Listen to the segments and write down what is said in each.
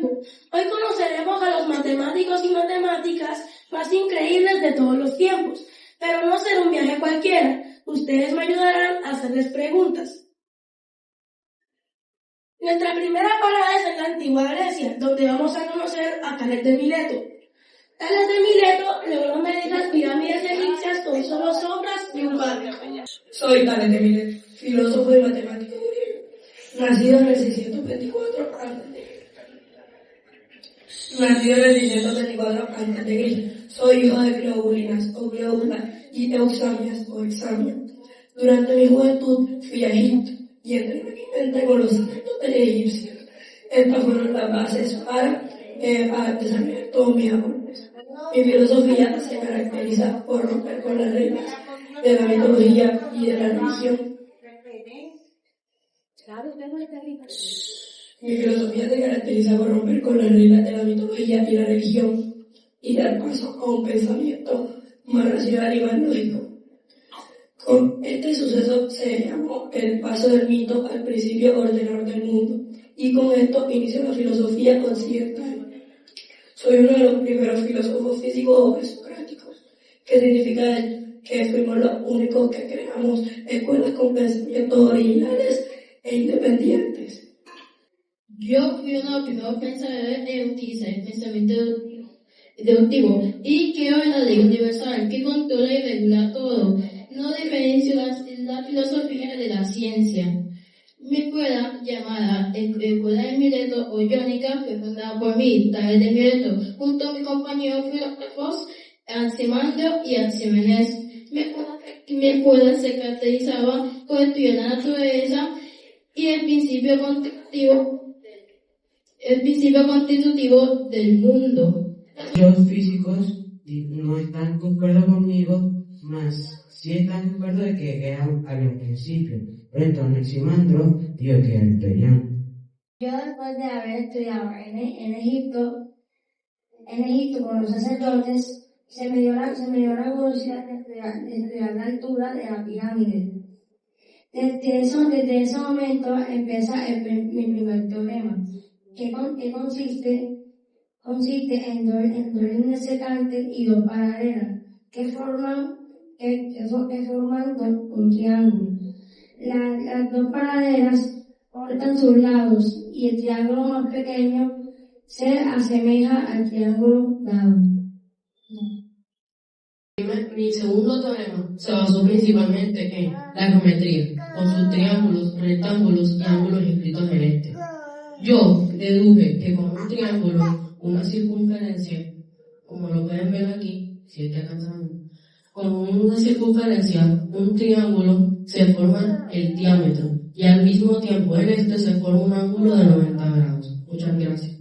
tiempo. Hoy conoceremos a los matemáticos y matemáticas más increíbles de todos los tiempos, pero no será un viaje cualquiera. Ustedes me ayudarán a hacerles preguntas. Nuestra primera parada es en la antigua Grecia, donde vamos a conocer a Tales de Mileto. Tales de Mileto logró medir las pirámides egipcias con solo sombras y un barrio. Soy Tales de Mileto, filósofo y matemático griego, nacido en el 624 a.C. Soy hijo de Cleobulinas o Cleobula y Eusamias o Examia. Durante mi juventud fui a Egipto y entré con los sacerdotes egipcios. Estas fueron las bases para desarrollar todos mis aportes. Mi filosofía se caracteriza por romper con las reglas de la mitología y de la religión. Mi filosofía se caracteriza por romper con las reglas de la mitología y la religión y dar paso a un pensamiento más racional y más lógico. Con este suceso se llamó el paso del mito al principio ordenador del mundo, y con esto inició la filosofía occidental. Soy uno de los primeros filósofos físicos presocráticos, que significa que fuimos los únicos que creamos escuelas con pensamientos originales e independientes. Yo fui uno de los primeros pensadores que utiliza el pensamiento deductivo y creo en la ley universal que controla y regula todo. No diferencio la filosofía de la ciencia. Mi escuela, llamada Escuela de Mileto o Jónica, fue fundada por mí, Tales de Mileto, junto a mis compañeros filósofos Ansimandro y Anximenes. Mi escuela se caracterizaba por estudiar la naturaleza y el principio constitutivo del mundo. Los físicos no están de acuerdo conmigo, mas sí están de acuerdo de que era al principio. Entonces Anaximandro dijo que era el perión. Yo, después de haber estudiado en Egipto con los sacerdotes, se me dio la curiosidad de estudiar la altura de la pirámide. Desde ese momento empieza mi primer teorema, que consiste en dos líneas secantes y dos paralelas que forman un triángulo. Las dos paralelas cortan sus lados y el triángulo más pequeño se asemeja al triángulo dado. Mi segundo teorema se basó principalmente en la geometría, con sus triángulos, rectángulos y ángulos escritos en este. Yo deduje que con un triángulo, una circunferencia, como lo pueden ver aquí, si está alcanzando, con una circunferencia, un triángulo, se forma el diámetro y al mismo tiempo en este se forma un ángulo de 90 grados. Muchas gracias.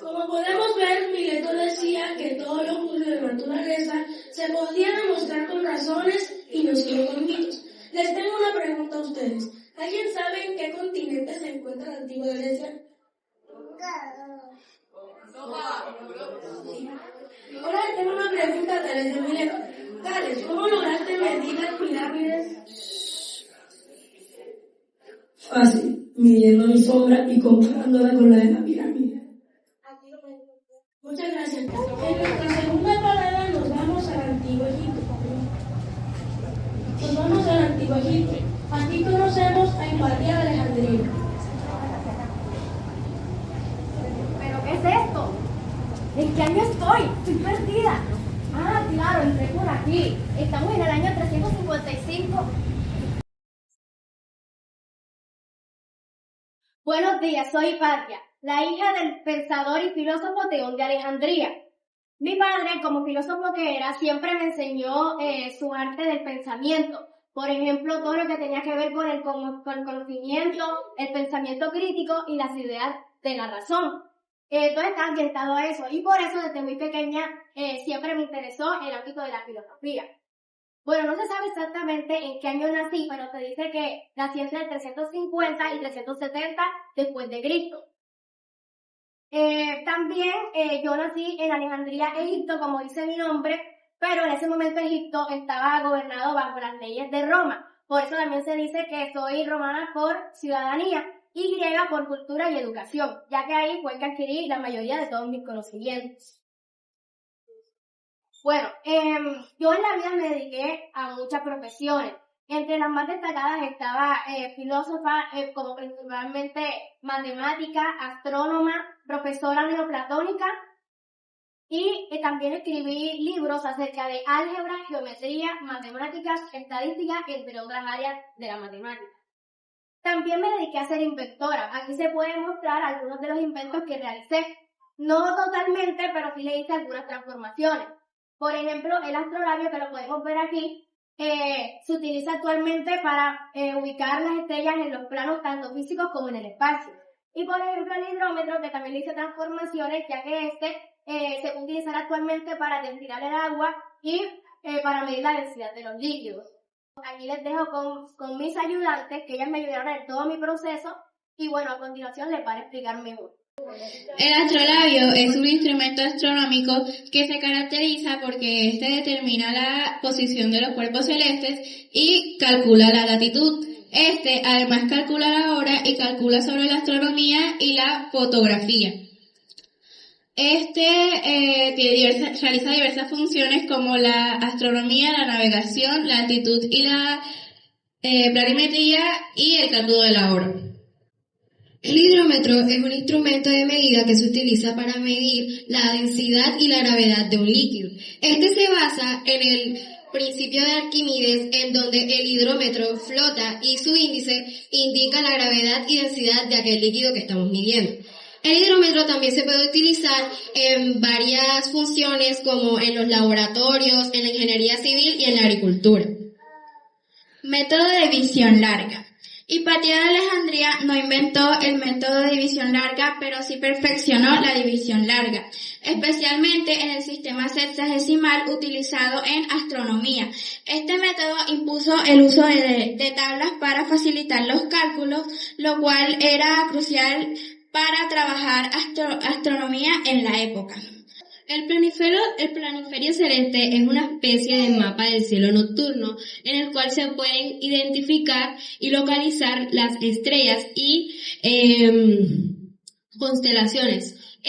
Como podemos ver, Mileto decía que todo lo ocurrido en la naturaleza se podía demostrar con razones y no solo con mitos. Les tengo una pregunta a ustedes. ¿Alguien sabe en qué continente se encuentra la antigua Grecia? Ahora tengo una pregunta a Tales de Mileto. Tales, ¿cómo lograste medir las pirámides? Fácil, midiendo mi sombra y comparándola con la de la pirámide. Muchas gracias. En nuestra segunda parada nos vamos al Antiguo Egipto. Aquí conocemos a Hipatia de Alejandría. ¿Pero qué es esto? ¿En qué año estoy? Estoy perdida. Ah, claro, entré por aquí. Estamos en el año 355. Buenos días, soy Hipatia, la hija del pensador y filósofo Teón de Alejandría. Mi padre, como filósofo que era, siempre me enseñó su arte del pensamiento. Por ejemplo, todo lo que tenía que ver con el conocimiento, el pensamiento crítico y las ideas de la razón. Todo está ambientado a eso y por eso desde muy pequeña siempre me interesó el ámbito de la filosofía. Bueno, no se sabe exactamente en qué año nací, pero se dice que nací entre el 350 y 370 después de Cristo. También yo nací en Alejandría, Egipto, como dice mi nombre, pero en ese momento Egipto estaba gobernado bajo las leyes de Roma. Por eso también se dice que soy romana por ciudadanía Y por cultura y educación, ya que ahí fue que adquirí la mayoría de todos mis conocimientos. Bueno, yo en la vida me dediqué a muchas profesiones. Entre las más destacadas estaba filósofa, como principalmente matemática, astrónoma, profesora neoplatónica, y también escribí libros acerca de álgebra, geometría, matemáticas, estadística, entre otras áreas de la matemática. También me dediqué a ser inventora. Aquí se pueden mostrar algunos de los inventos que realicé. No totalmente, pero sí le hice algunas transformaciones. Por ejemplo, el astrolabio, que lo podemos ver aquí, se utiliza actualmente para ubicar las estrellas en los planos tanto físicos como en el espacio. Y por ejemplo, el hidrómetro, que también le hice transformaciones, ya que se puede utilizar actualmente para destilar el agua y para medir la densidad de los líquidos. Aquí les dejo con mis ayudantes, que ellas me ayudaron en todo mi proceso, y bueno, a continuación les van a explicar mejor. El astrolabio es un instrumento astronómico que se caracteriza porque este determina la posición de los cuerpos celestes y calcula la latitud. Además calcula la hora y calcula sobre la astronomía y la fotografía. Realiza diversas funciones como la astronomía, la navegación, la latitud y la planimetría y el cálculo de la hora. El hidrómetro es un instrumento de medida que se utiliza para medir la densidad y la gravedad de un líquido. Este se basa en el principio de Arquímedes, en donde el hidrómetro flota y su índice indica la gravedad y densidad de aquel líquido que estamos midiendo. El hidrómetro también se puede utilizar en varias funciones, como en los laboratorios, en la ingeniería civil y en la agricultura. Método de división larga. Hipatia de Alejandría no inventó el método de división larga, pero sí perfeccionó la división larga, especialmente en el sistema sexagesimal utilizado en astronomía. Este método impuso el uso de tablas para facilitar los cálculos, lo cual era crucial para trabajar astronomía en la época. El planiferio celeste es una especie de mapa del cielo nocturno en el cual se pueden identificar y localizar las estrellas y constelaciones.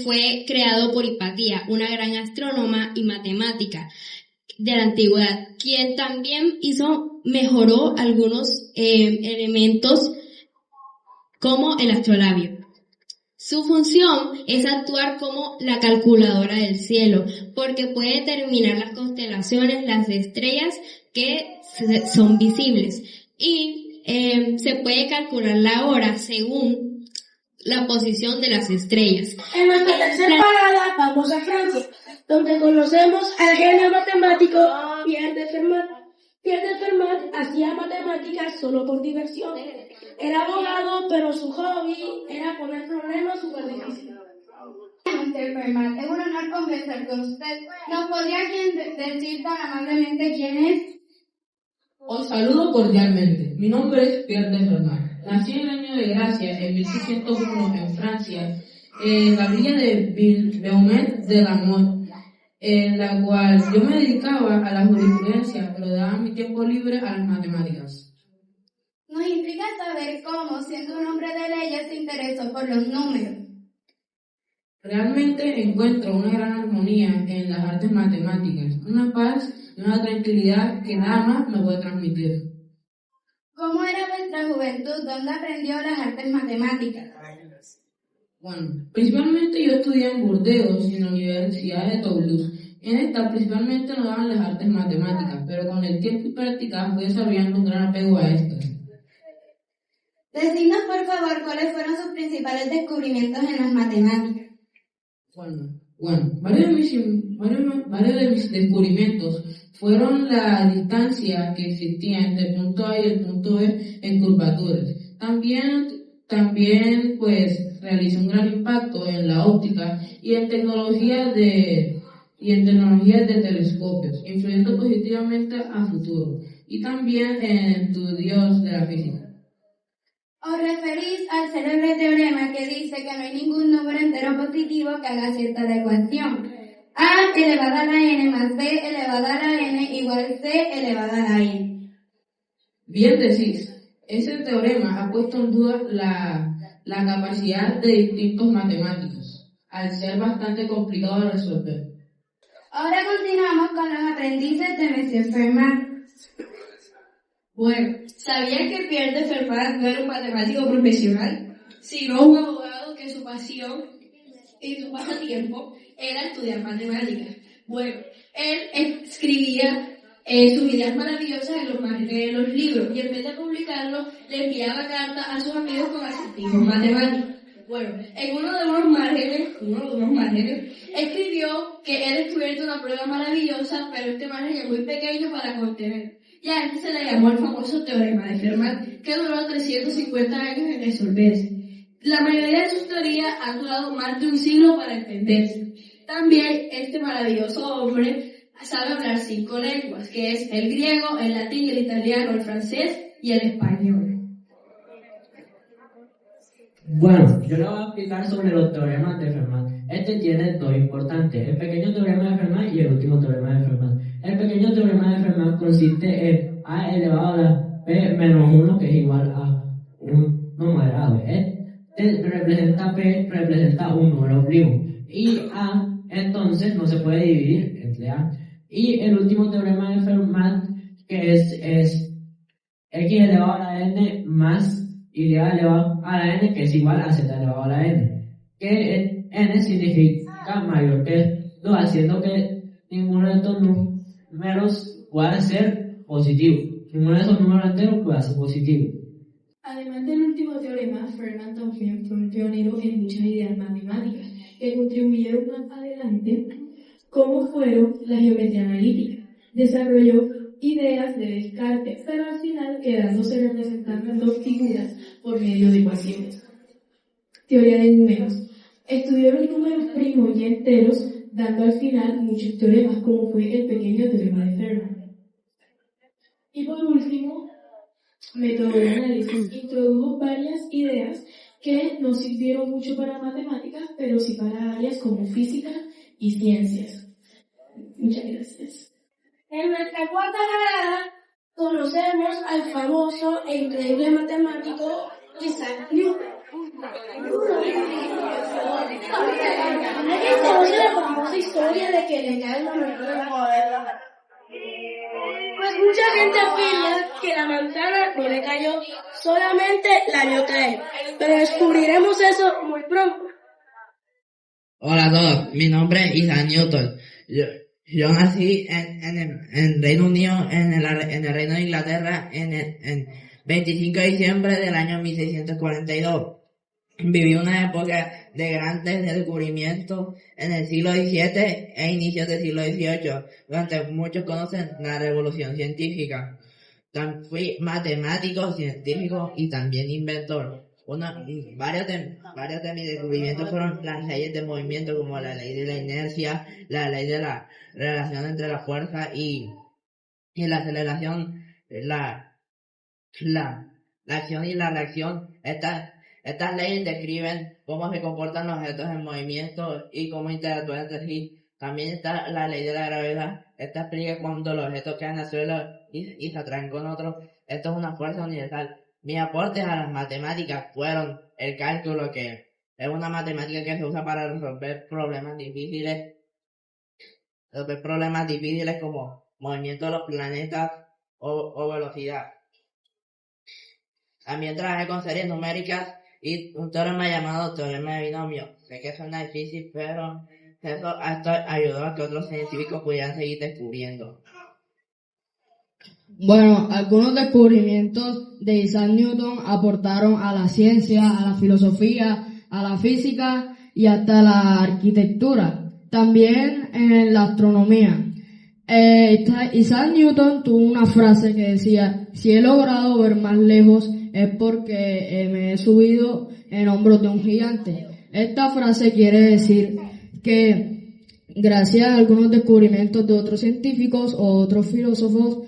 Fue creado por Hipatia, una gran astrónoma y matemática de la antigüedad, quien también mejoró algunos elementos como el astrolabio. Su función es actuar como la calculadora del cielo, porque puede determinar las constelaciones, las estrellas que son visibles, y se puede calcular la hora según la posición de las estrellas. En nuestra tercera parada vamos a Francia, donde conocemos al genio matemático Pierre de Fermat. Pierre de Fermat hacía matemáticas solo por diversión. Era abogado, pero su hobby era poner problemas súper difíciles. Mr. Fermat, es un honor conversar con usted. ¿Nos podría decir tan amablemente quién es? Os saludo cordialmente. Mi nombre es Pierre de Fermat. Nací en el año de gracia, en 1601, en Francia, en la villa de Beaumet de la Mole, en la cual yo me dedicaba a la jurisprudencia, pero daba mi tiempo libre a las matemáticas. Nos intriga saber cómo, siendo un hombre de leyes, se interesó por los números. Realmente encuentro una gran armonía en las artes matemáticas, una paz y una tranquilidad que nada más me puede transmitir. ¿Cómo era vuestra juventud? ¿Dónde aprendió las artes matemáticas? Bueno, principalmente yo estudié en Burdeos y en la Universidad de Toulouse. En esta principalmente nos daban las artes matemáticas, pero con el tiempo y práctica fui desarrollando un gran apego a estas. Decidnos por favor cuáles fueron sus principales descubrimientos en las matemáticas. Bueno, varios de mis descubrimientos fueron la distancia que existía entre el punto A y el punto B en curvaturas. También pues realicé un gran impacto en la óptica y en tecnologías de telescopios, influyendo positivamente a futuro, y también en estudios de la física. Os referís al célebre teorema que dice que no hay ningún número entero positivo que haga cierta ecuación. A elevada a la n más b elevada a la n igual c elevada a la n. Bien decís, Ese teorema ha puesto en duda la capacidad de distintos matemáticos, al ser bastante complicado de resolver. Ahora continuamos con los aprendices de Monsieur Fermat. Bueno, ¿sabían que Pierre de Fermat no era un matemático profesional, sino un abogado que su pasión y su pasatiempo era estudiar matemáticas? Bueno, él escribía sus ideas maravillosas en los márgenes de los libros y en vez de publicarlos le enviaba cartas a sus amigos con acertijos matemáticos. Bueno, en uno de unos márgenes, escribió que él descubierto una prueba maravillosa, pero este margen es muy pequeño para contener. Y a este se le llamó el famoso teorema de Fermat, que duró 350 años en resolverse. La mayoría de sus teorías han durado más de un siglo para entenderse. También este maravilloso hombre sabe hablar 5 lenguas, que es el griego, el latín, el italiano, el francés y el español. Bueno, yo le voy a explicar sobre los teoremas de Fermat. Este tiene dos importantes, el pequeño teorema de Fermat y el último teorema de Fermat. El pequeño teorema de Fermat consiste en a elevado a la p menos 1, que es igual a un número grave. Representa p, representa un número primo. Y a, entonces, no se puede dividir entre a. Y el último teorema de Fermat, que es x elevado a la n más y elevado a la n, que es igual a z elevado a la n. Que n significa mayor que 2, haciendo que ninguno de estos números pueda ser positivo. Ninguno de esos números enteros pueda ser positivo. Además del último teorema, Fermat también fue un pionero en muchas ideas matemáticas que contribuyeron más adelante, como fueron la geometría analítica. Desarrolló ideas de Descartes, pero al final quedándose representando en 2 figuras por medio de ecuaciones. Teoría de números. Estudió los números primos y enteros, dando al final muchos teoremas, como fue el pequeño teorema de Fermat. Y por último, método de análisis. Introdujo varias ideas que no sirvieron mucho para matemáticas, pero sí para áreas como física y ciencias. Muchas gracias. En nuestra cuarta parada conocemos al famoso e increíble matemático Isaac Newton. ¿Alguien conoce la famosa historia de que le cae la manzana? Pues mucha gente afirma que la manzana no le cayó, solamente la vio caer. Pero descubriremos eso muy pronto. Hola a todos, mi nombre es Isaac Newton. Yo nací en Reino Unido, en el Reino de Inglaterra, en 25 de diciembre del año 1642. Viví una época de grandes descubrimientos en el siglo XVII e inicios del siglo XVIII, durante muchos conocen la revolución científica. Fui matemático, científico y también inventor. Varios de mis descubrimientos fueron las leyes de movimiento, como la ley de la inercia, la ley de la relación entre la fuerza y la aceleración, la acción y la reacción. Estas leyes describen cómo se comportan los objetos en movimiento y cómo interactúan entre sí. También está la ley de la gravedad. Esta explica cuando los objetos caen al suelo y se atraen con otros. Esto es una fuerza universal. Mis aportes a las matemáticas fueron el cálculo, que es una matemática que se usa para resolver problemas difíciles como movimiento de los planetas o velocidad. También trabajé con series numéricas y un teorema llamado teorema de binomio. Sé que suena difícil, pero esto ayudó a que otros científicos pudieran seguir descubriendo. Bueno, algunos descubrimientos de Isaac Newton aportaron a la ciencia, a la filosofía, a la física y hasta la arquitectura. También en la astronomía. Isaac Newton tuvo una frase que decía: si he logrado ver más lejos es porque me he subido en hombros de un gigante. Esta frase quiere decir que gracias a algunos descubrimientos de otros científicos o otros filósofos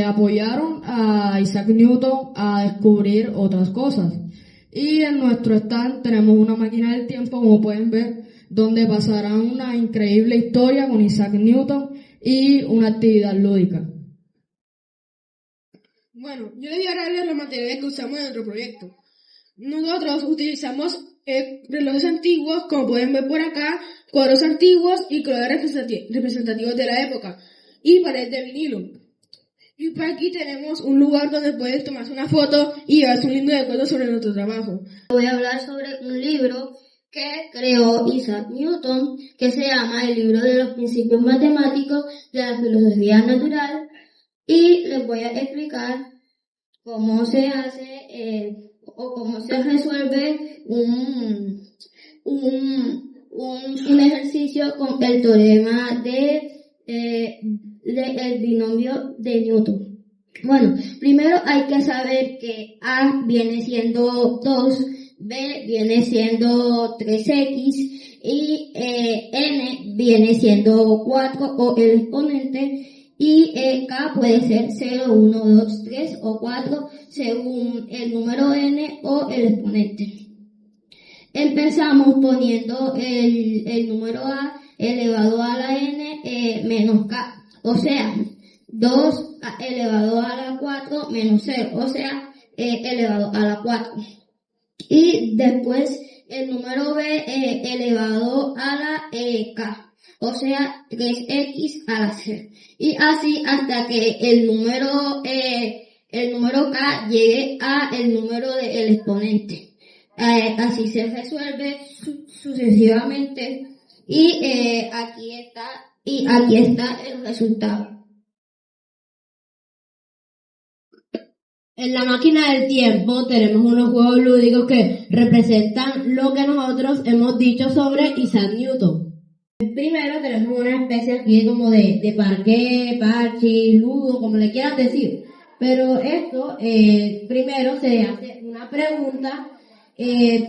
apoyaron a Isaac Newton a descubrir otras cosas. Y en nuestro stand tenemos una máquina del tiempo, como pueden ver, donde pasarán una increíble historia con Isaac Newton y una actividad lúdica. Bueno, yo les voy a hablarles los materiales que usamos en nuestro proyecto. Nosotros utilizamos relojes antiguos, como pueden ver por acá, cuadros antiguos y colores representativos de la época, y paredes de vinilo. Y por aquí tenemos un lugar donde puedes tomarse una foto y llevarse un lindo recuerdo sobre nuestro trabajo. Voy a hablar sobre un libro que creó Isaac Newton, que se llama El libro de los principios matemáticos de la filosofía natural, y les voy a explicar cómo se hace o cómo se resuelve un ejercicio con el teorema del binomio de Newton. Bueno, primero hay que saber que A viene siendo 2, B viene siendo 3x y n viene siendo 4 o el exponente, y K puede ser 0, 1, 2, 3 o 4 según el número n o el exponente. Empezamos poniendo el número A elevado a la n menos K, o sea, 2 elevado a la 4 menos 0, o sea, elevado a la 4. Y después el número B elevado a la K, o sea, 3x a la 0. Y así hasta que el número K llegue a el número del exponente. Así se resuelve sucesivamente, y aquí está el resultado. En la máquina del tiempo tenemos unos juegos lúdicos que representan lo que nosotros hemos dicho sobre Isaac Newton. Primero tenemos una especie aquí como de parqué, parche, ludo, como le quieran decir. Pero esto, primero se hace una pregunta,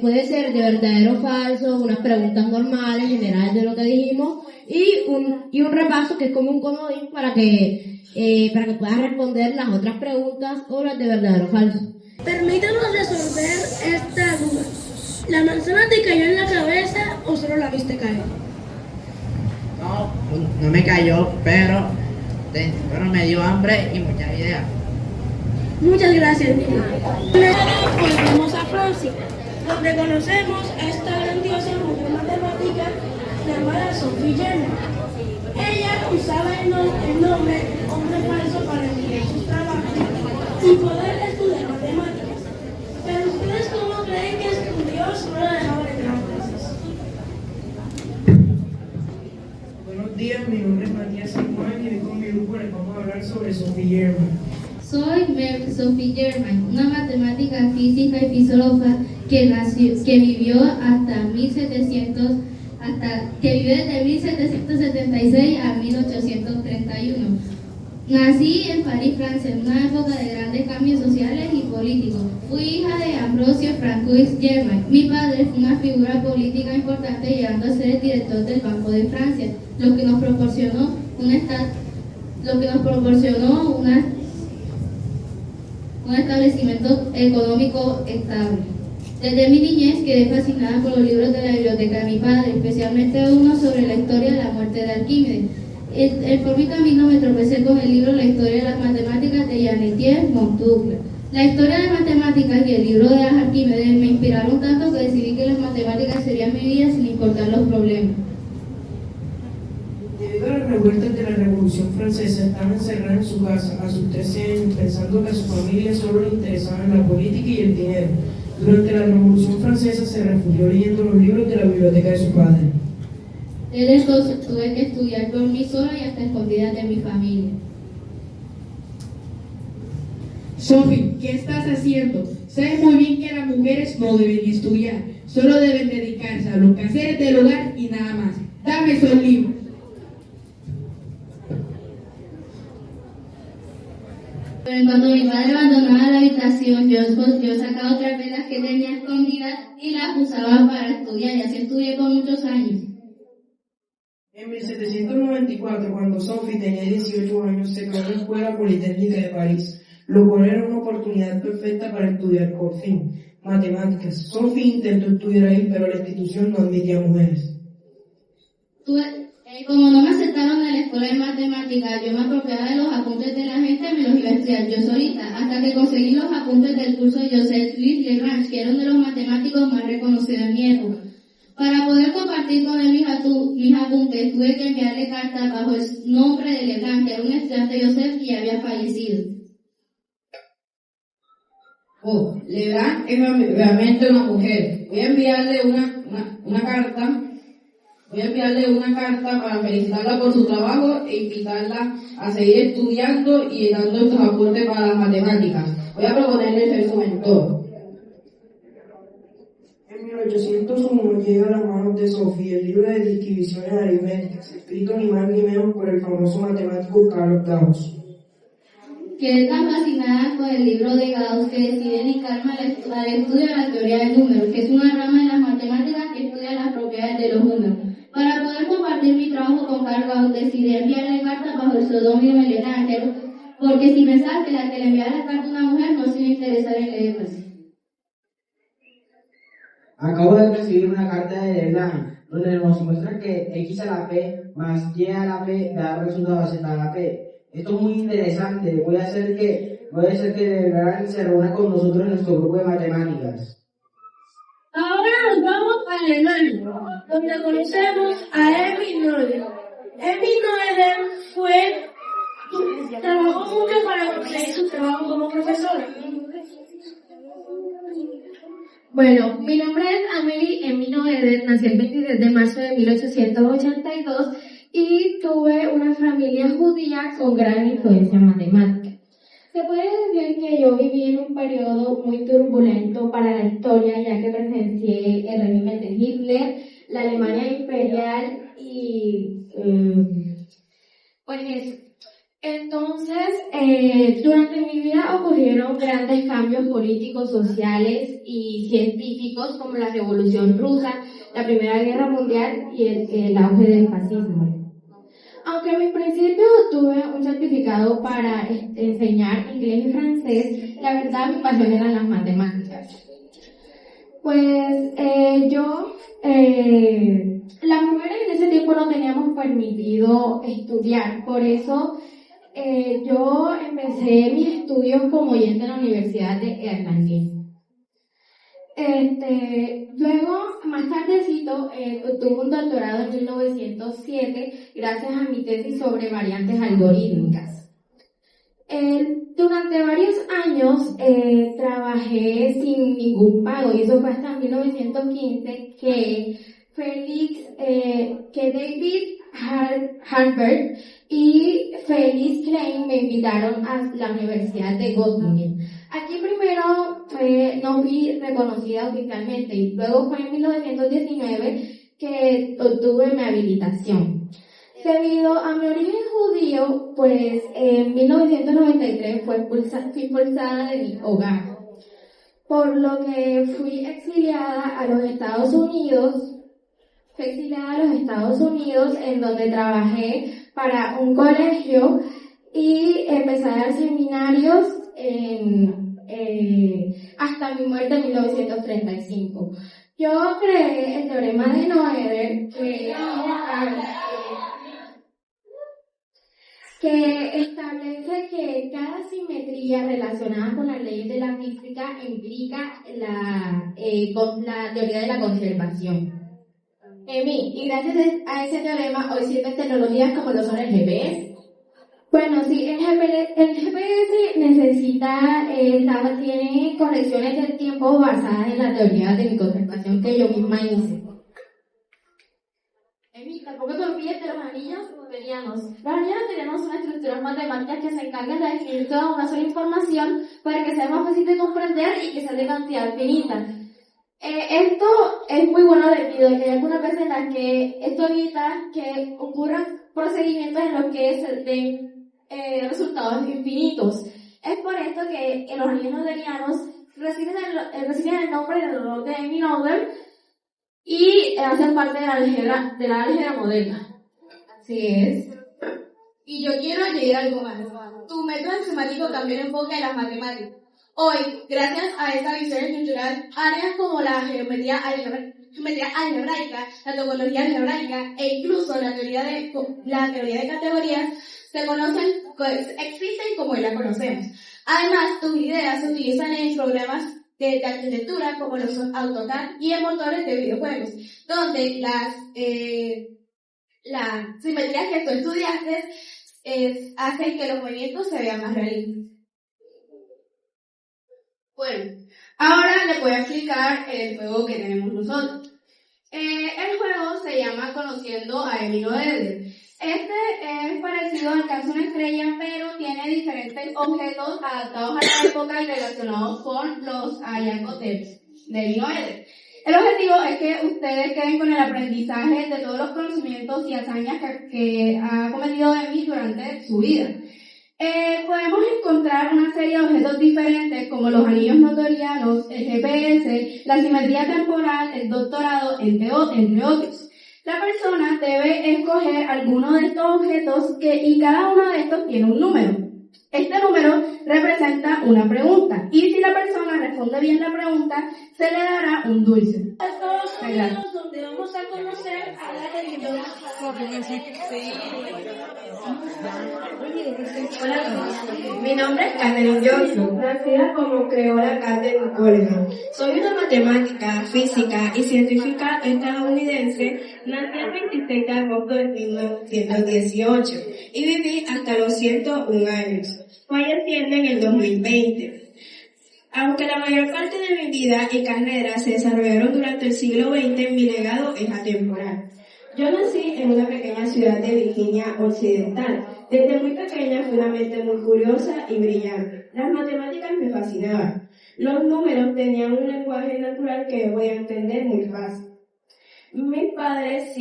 puede ser de verdadero o falso, unas preguntas normales, generales de lo que dijimos, y un repaso que es como un comodín para que puedas responder las otras preguntas o las de verdadero o falso. Permítanos resolver esta duda. ¿La manzana te cayó en la cabeza o solo la viste caer? No me cayó, pero me dio hambre y muchas ideas. Muchas gracias, niña. Volvemos a Francia, donde conocemos a esta grandiosa mujer matemática llamada Sophie Germain. Ella usaba el nombre hombre falso para enviar sus trabajos y poder estudiar matemáticas. Pero ustedes, ¿cómo creen que estudió si no la dejaban entrar a clases? Buenos días, mi nombre es Matías Samuel y hoy con mi grupo les vamos a hablar sobre Sophie Germain. Soy Sophie Germain, una matemática, física y filósofa que vivió desde 1776 a 1831. Nací en París, Francia, en una época de grandes cambios sociales y políticos. Fui hija de Ambrosio Francois Germain. Mi padre fue una figura política importante, llegando a ser el director del Banco de Francia, lo que nos proporcionó un establecimiento económico estable. Desde mi niñez quedé fascinada por los libros de la biblioteca de mi padre, especialmente uno sobre la historia de la muerte de Arquímedes. Por mi camino me tropecé con el libro La historia de las matemáticas de Jean-Étienne Montoucle. La historia de matemáticas y el libro de Arquímedes me inspiraron tanto que decidí que las matemáticas serían mi vida sin importar los problemas. Debido a las revueltas de la Revolución Francesa, estaba encerrada en su casa a sus 13 años, pensando que a su familia solo le interesaban la política y el dinero. Durante la Revolución Francesa se refugió leyendo los libros de la biblioteca de su padre. Desde entonces tuve que estudiar por mí sola y hasta escondida de mi familia. Sophie, ¿qué estás haciendo? Sabes muy bien que las mujeres no deben estudiar, solo deben dedicarse a los quehaceres del hogar y nada más. Dame esos libros. Cuando mi padre abandonaba la habitación, yo sacaba otras velas que tenía escondidas y las usaba para estudiar, y así estudié por muchos años. En 1794, cuando Sophie tenía 18 años, se creó la Escuela Politécnica de París, lo cual era una oportunidad perfecta para estudiar, por fin, matemáticas. Sophie intentó estudiar ahí, pero la institución no admitía mujeres. Como no me aceptaron en la escuela de matemáticas, yo me apropiaba de los apuntes de la gente y me los iba a estudiar yo solita, hasta que conseguí los apuntes del curso de Joseph Louis Lagrange, que era uno de los matemáticos más reconocidos en mi época. Para poder compartir con él mis apuntes, tuve que enviarle cartas bajo el nombre de Lagrange, que era un estudiante de Joseph que ya había fallecido. Oh, Lagrange es realmente una mujer. Voy a enviarle una carta. Voy a enviarle una carta para felicitarla por su trabajo e invitarla a seguir estudiando y dando estos aportes para las matemáticas. Voy a proponerle ser su mentor. En 1801 llega a las manos de Sophie el libro de distribuciones aritméticas, escrito ni más ni menos por el famoso matemático Carl Gauss. Quedé tan fascinada con el libro de Gauss que decidí dedicarme al estudio de la teoría del número, que es una rama de las matemáticas que estudia las propiedades de los números. Para poder compartir mi trabajo con Carl Gauss, decidí enviarle cartas bajo el seudónimo de Lagrange, porque si pensaba que la que le enviara la carta a una mujer no se iba a interesar en leerlas. Acabo de recibir una carta de Lagrange, donde nos muestra que x a la p más y a la p da resultado a z a la p. Esto es muy interesante. Voy a hacer que Lagrange se reúna con nosotros en nuestro grupo de matemáticas. Ahora nos vamos a Alemania, donde conocemos a Emil Noether. Emil Noether trabajó mucho para conseguir su trabajo como profesora. Bueno, mi nombre es Amelie Emil Noether, nací el 23 de marzo de 1882 y tuve una familia judía con gran influencia matemática. Se puede decir que yo viví en un periodo muy turbulento para la historia, ya que presencié el régimen de Hitler, la Alemania imperial y pues eso. Entonces, durante mi vida ocurrieron grandes cambios políticos, sociales y científicos como la Revolución Rusa, la Primera Guerra Mundial y el auge del fascismo. Aunque en mis principios obtuve un certificado para enseñar inglés y francés, la verdad mi pasión eran las matemáticas. Pues las mujeres en ese tiempo no teníamos permitido estudiar, por eso yo empecé mis estudios como oyente en la Universidad de Erlangen. Luego, más tardecito, obtuve un doctorado en 1907 gracias a mi tesis sobre variantes algorítmicas. Durante varios años trabajé sin ningún pago y eso fue hasta 1915 que David Harbert y Felix Klein me invitaron a la Universidad de Göttingen. Aquí primero no fui reconocida oficialmente y luego fue en 1919 que obtuve mi habilitación. Debido a mi origen judío, pues en 1993 fui expulsada de mi hogar, por lo que fui exiliada a los Estados Unidos. En donde trabajé para un colegio y empecé a dar seminarios hasta mi muerte en 1935. Yo creé el teorema de Noether que establece que cada simetría relacionada con las leyes de la física implica la teoría de la conservación. Y gracias a ese teorema hoy sirven tecnologías como lo son el GPS. Bueno, sí, el GPS tiene correcciones del tiempo basadas en la teoría de mi conservación que yo misma hice. Tampoco te olvides de los anillos newtonianos. Los anillos newtonianos son estructuras matemáticas que se encargan de definir toda una sola información para que sea más fácil de comprender y que sea de cantidad finita. Esto es muy bueno debido a que hay algunas veces en las que esto evita que ocurran procedimientos en los que se den resultados infinitos. Es por esto que los anillos newtonianos reciben el nombre del error de Emil Noether y hacen parte de la álgebra moderna. Así es. Y yo quiero añadir algo más. Tu método enzimático cambió el enfoque de las matemáticas. Hoy, gracias a esta visión estructural, áreas como la geometría geometría algebraica, la topología algebraica e incluso la teoría de categorías se conocen, existen como hoy la conocemos. Además, tus ideas se utilizan en programas de arquitectura como los AutoCAD y en motores de videojuegos, donde las simetrías que tú estudiaste hacen que los movimientos se vean más realistas. Bueno, ahora les voy a explicar el juego que tenemos nosotros. El juego se llama Conociendo a Emmy Noether. Este es parecido al caso de una estrella, pero tiene diferentes objetos adaptados a la época y relacionados con los hallazgos de Emmy Noether. El objetivo es que ustedes queden con el aprendizaje de todos los conocimientos y hazañas que ha cometido Emmy durante su vida. Podemos encontrar una serie de objetos diferentes como los anillos notorianos, el GPS, la simetría temporal, el doctorado, entre otros. La persona debe escoger alguno de estos objetos y cada uno de estos tiene un número. Este número representa una pregunta y si la persona responde bien la pregunta, se le dará un dulce. Estados Unidos, donde vamos a conocer a la Catherine. Hola, mi nombre es Catherine Johnson, nacida como creola Catherine Coleman. Soy una matemática, física y científica estadounidense, nací el 26 de agosto de 1918 y viví hasta los 101 años, falleciendo en el 2020. Aunque la mayor parte de mi vida y carrera se desarrollaron durante el siglo XX, mi legado es atemporal. Yo nací en una pequeña ciudad de Virginia Occidental. Desde muy pequeña fui una mente muy curiosa y brillante. Las matemáticas me fascinaban. Los números tenían un lenguaje natural que yo podía entender muy fácil. Mis padres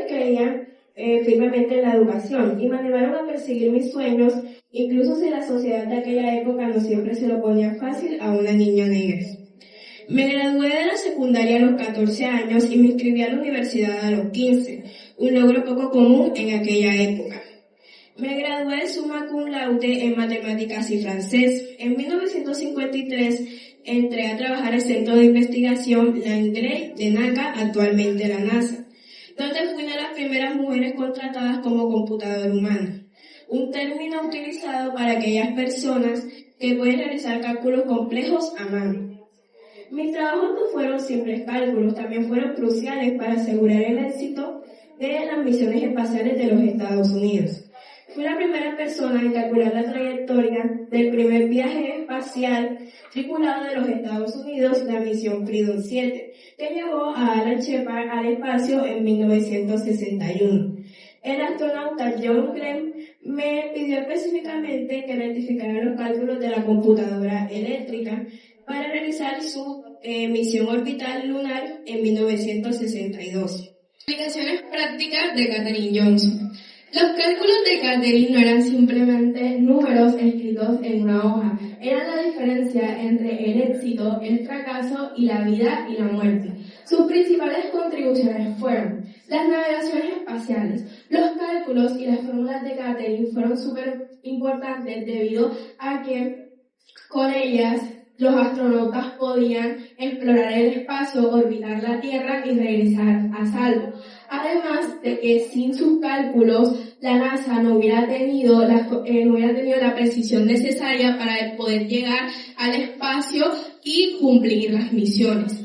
creían firmemente en la educación y me animaron a perseguir mis sueños, incluso si la sociedad de aquella época no siempre se lo ponía fácil a una niña negra. Me gradué de la secundaria a los 14 años y me inscribí a la universidad a los 15, un logro poco común en aquella época. Me gradué de summa cum laude en matemáticas y francés. En 1953 entré a trabajar al Centro de Investigación Langley de NACA, actualmente la NASA, donde fui una de las primeras mujeres contratadas como computadora humana, un término utilizado para aquellas personas que pueden realizar cálculos complejos a mano. Mis trabajos no fueron simples cálculos, también fueron cruciales para asegurar el éxito de las misiones espaciales de los Estados Unidos. Fui la primera persona en calcular la trayectoria del primer viaje espacial tripulado de los Estados Unidos, la misión Freedom 7, que llevó a Alan Shepard al espacio en 1961. El astronauta John Glenn me pidió específicamente que rectificara los cálculos de la computadora eléctrica para realizar su misión orbital lunar en 1962. Aplicaciones prácticas de Catherine Johnson. Los cálculos de Catherine no eran simplemente números escritos en una hoja, eran la diferencia entre el éxito, el fracaso y la vida y la muerte. Sus principales contribuciones fueron las navegaciones espaciales. Los cálculos y las fórmulas de Catherine fueron súper importantes debido a que con ellas los astronautas podían explorar el espacio, orbitar la Tierra y regresar a salvo. Además de que sin sus cálculos la NASA no hubiera tenido la precisión necesaria para poder llegar al espacio y cumplir las misiones.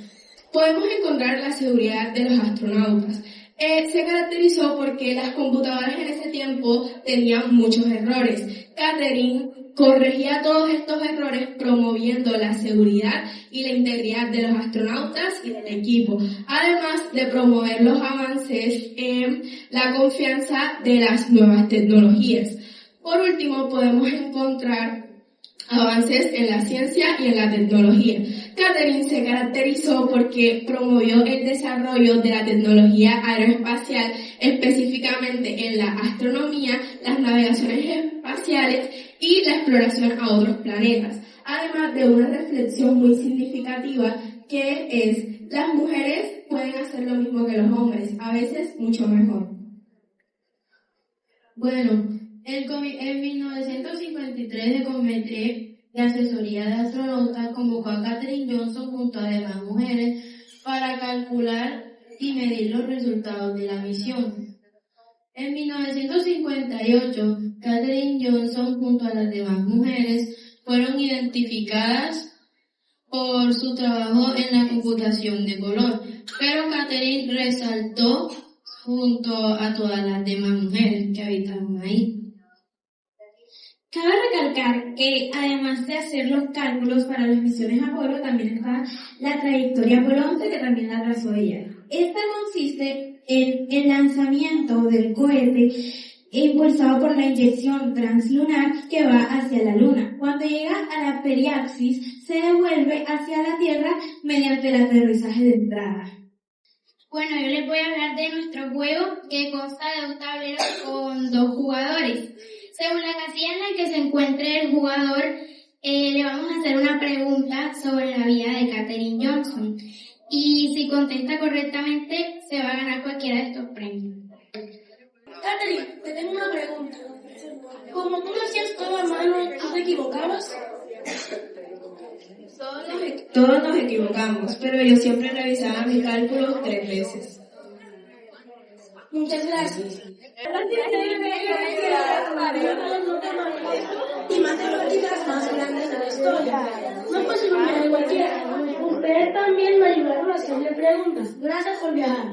Podemos encontrar la seguridad de los astronautas. Se caracterizó porque las computadoras en ese tiempo tenían muchos errores. Catherine corregía todos estos errores promoviendo la seguridad y la integridad de los astronautas y del equipo, además de promover los avances en la confianza de las nuevas tecnologías. Por último, podemos encontrar avances en la ciencia y en la tecnología. Catherine se caracterizó porque promovió el desarrollo de la tecnología aeroespacial, específicamente en la astronomía, las navegaciones espaciales y la exploración a otros planetas. Además de una reflexión muy significativa que es, las mujeres pueden hacer lo mismo que los hombres, a veces mucho mejor. Bueno, en 1953 el Comité de Asesoría de Astronautas convocó a Catherine Johnson junto a demás mujeres para calcular y medir los resultados de la misión. En 1958, Katherine Johnson junto a las demás mujeres fueron identificadas por su trabajo en la computación de color, pero Katherine resaltó junto a todas las demás mujeres que habitaban ahí. Cabe recalcar que además de hacer los cálculos para las misiones Apolo, también está la trayectoria Apolo 11 que también la trazó ella. Esta consiste en el lanzamiento del cohete impulsado por la inyección translunar que va hacia la Luna. Cuando llega a la periapsis, se devuelve hacia la Tierra mediante el aterrizaje de entrada. Bueno, yo les voy a hablar de nuestro juego que consta de un tablero con 2 jugadores. Según la casilla en la que se encuentre el jugador, le vamos a hacer una pregunta sobre la vida de Katherine Johnson. Y si contesta correctamente, se va a ganar cualquiera de estos premios. Katherine, te tengo una pregunta. Como tú lo hacías todo a mano, ¿tú te equivocabas? Todos nos equivocamos, pero yo siempre revisaba mis cálculos 3 veces. Muchas gracias. Y matemáticas más grandes de la historia. No fue su número de cualquiera. Ustedes también me ayudaron a hacerle preguntas. Gracias por viajar.